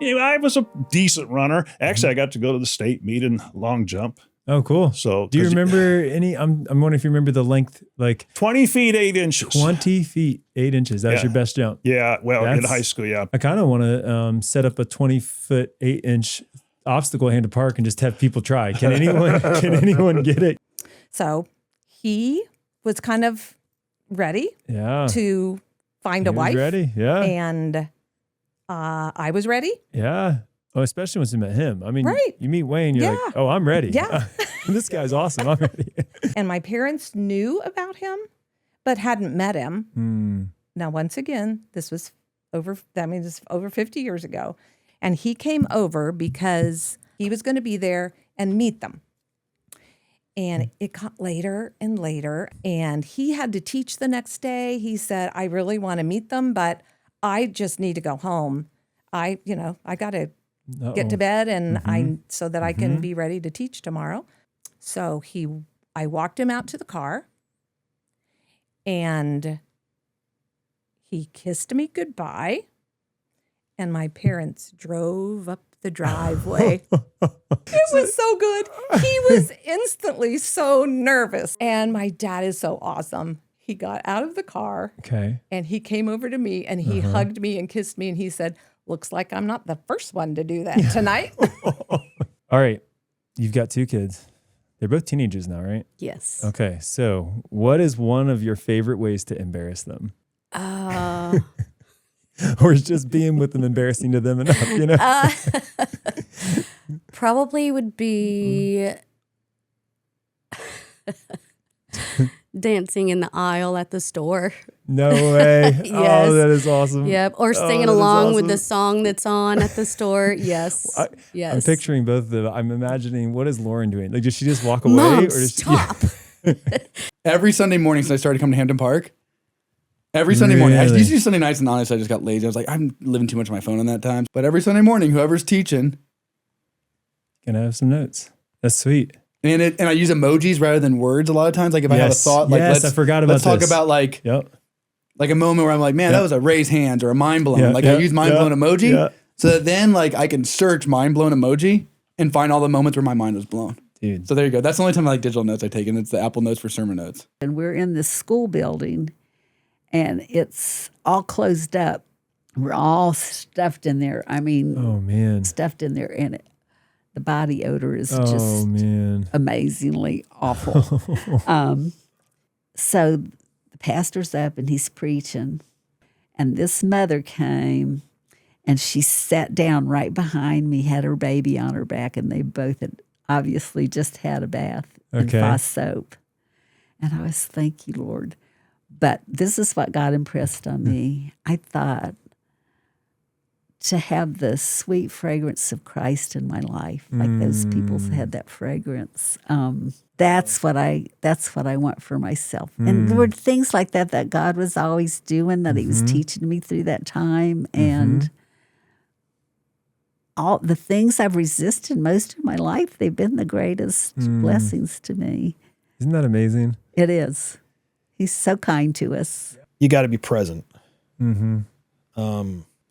I was a decent runner. Actually, I got to go to the state meet in long jump. Oh, cool. So do you remember any, I'm wondering if you remember the length, like 20 feet, 8 inches. 20 feet, 8 inches. That was your best jump. Yeah. Well, in high school, yeah. I kind of want to set up a 20-foot, 8-inch obstacle at Hampton Park and just have people try. Can anyone get it? So he was kind of ready to find a wife. Ready, yeah. And I was ready. Yeah. Oh, especially once you met him. I mean, you meet Wayne, you're like, oh, I'm ready. Yeah. This guy's awesome. I'm ready. And my parents knew about him, but hadn't met him. Now, once again, this was over 50 years ago. And he came over because he was going to be there and meet them. And it got later and later. And he had to teach the next day. He said, I really want to meet them, but I just need to go home. I got to get to bed and so that I can be ready to teach tomorrow. So I walked him out to the car and he kissed me goodbye and my parents drove up the driveway. It was so good. He was instantly so nervous. And my dad is so awesome. He got out of the car and he came over to me and he hugged me and kissed me and he said, looks like I'm not the first one to do that tonight. All right. You've got 2 kids. They're both teenagers now, right? Yes. Okay. So what is one of your favorite ways to embarrass them? Or is just being with them embarrassing to them enough, Probably would be dancing in the aisle at the store. No way. Yes. Oh, that is awesome. Yep. Or singing along with the song that's on at the store. Yes. Yes. I'm picturing both of them. I'm imagining, what is Lauren doing? Like, does she just walk away? Mom, or does stop. Every Sunday morning since I started coming to Hampton Park, every Sunday morning. I used to do Sunday nights, and honestly, I just got lazy. I was like, I'm living too much on my phone on that time. But every Sunday morning, whoever's teaching, gonna have some notes. That's sweet. And I use emojis rather than words a lot of times. Like if I have a thought, like I forgot about let's talk about like a moment where I'm like, man, that was a raised hands or a mind blown. I use mind blown emoji so that then like I can search mind blown emoji and find all the moments where my mind was blown. Dude. So there you go. That's the only time I like digital notes I take, and it's the Apple Notes for sermon notes. And we're in this school building, and it's all closed up. We're all stuffed in there. I mean, oh man, stuffed in there, and the body odor is just amazingly awful. So the pastor's up and he's preaching, and this mother came, and she sat down right behind me, had her baby on her back, and they both had obviously just had a bath in Foss soap. And I was, thank you, Lord. But this is what God impressed on me. I thought, to have the sweet fragrance of Christ in my life, like those people had that fragrance. That's what I want for myself. And there were things like that God was always doing, that He was teaching me through that time. And all the things I've resisted most of my life, they've been the greatest blessings to me. Isn't that amazing? It is. He's so kind to us. You got to be present.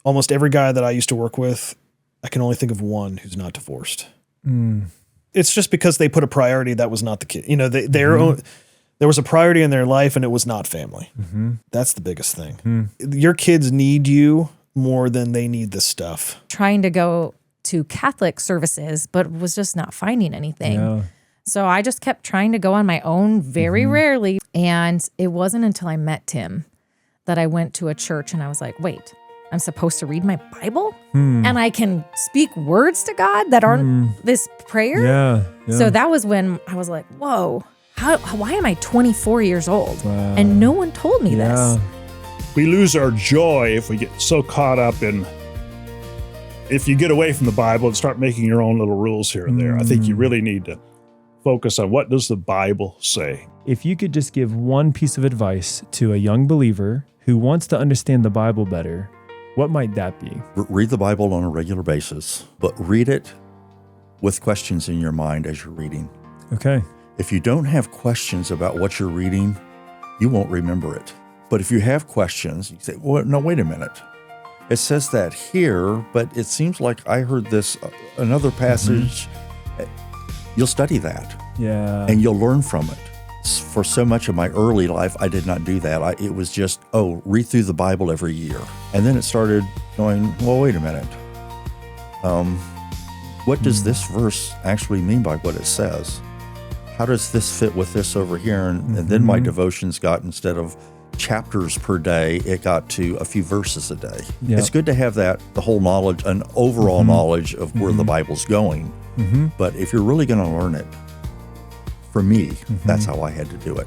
Almost every guy that I used to work with, I can only think of one who's not divorced. It's just because they put a priority that was not the kid. You know, there was a priority in their life, and it was not family. That's the biggest thing. Your kids need you more than they need the stuff. Trying to go to Catholic services, but was just not finding anything. Yeah. So I just kept trying to go on my own very rarely. And it wasn't until I met Tim that I went to a church and I was like, wait, I'm supposed to read my Bible? And I can speak words to God that aren't this prayer? Yeah. So that was when I was like, whoa, why am I 24 years old? Wow. And no one told me this. We lose our joy if we get so caught up in, if you get away from the Bible and start making your own little rules here and there. I think you really need to focus on, what does the Bible say? If you could just give one piece of advice to a young believer who wants to understand the Bible better, what might that be? Read the Bible on a regular basis, but read it with questions in your mind as you're reading. Okay. If you don't have questions about what you're reading, you won't remember it. But if you have questions, you say, well, no, wait a minute. It says that here, but it seems like I heard this another passage. You'll study that. Yeah. And you'll learn from it. For so much of my early life, I did not do that. It was just, read through the Bible every year. And then it started going, well, wait a minute. What does this verse actually mean by what it says? How does this fit with this over here? And then my devotions got, instead of chapters per day, it got to a few verses a day. Yep. It's good to have the whole knowledge, an overall knowledge of where the Bible's going. But if you're really going to learn it, for me, that's how I had to do it.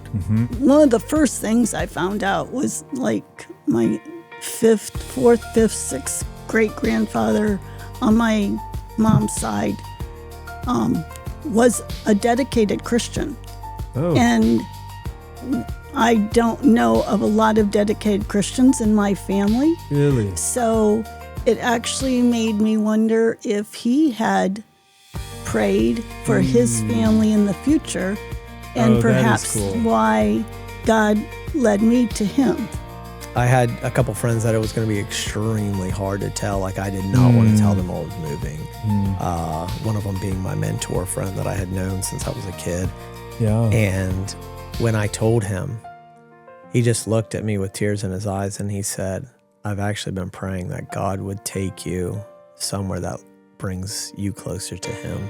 One of the first things I found out was like my fourth, fifth, sixth great-grandfather on my mom's side was a dedicated Christian. Oh. And I don't know of a lot of dedicated Christians in my family. Really? So it actually made me wonder if he had prayed for his family in the future, and perhaps why God led me to him. I had a couple friends that it was going to be extremely hard to tell. Like, I did not want to tell them I was moving. One of them being my mentor friend that I had known since I was a kid. Yeah. And when I told him, he just looked at me with tears in his eyes and he said, I've actually been praying that God would take you somewhere that brings you closer to him.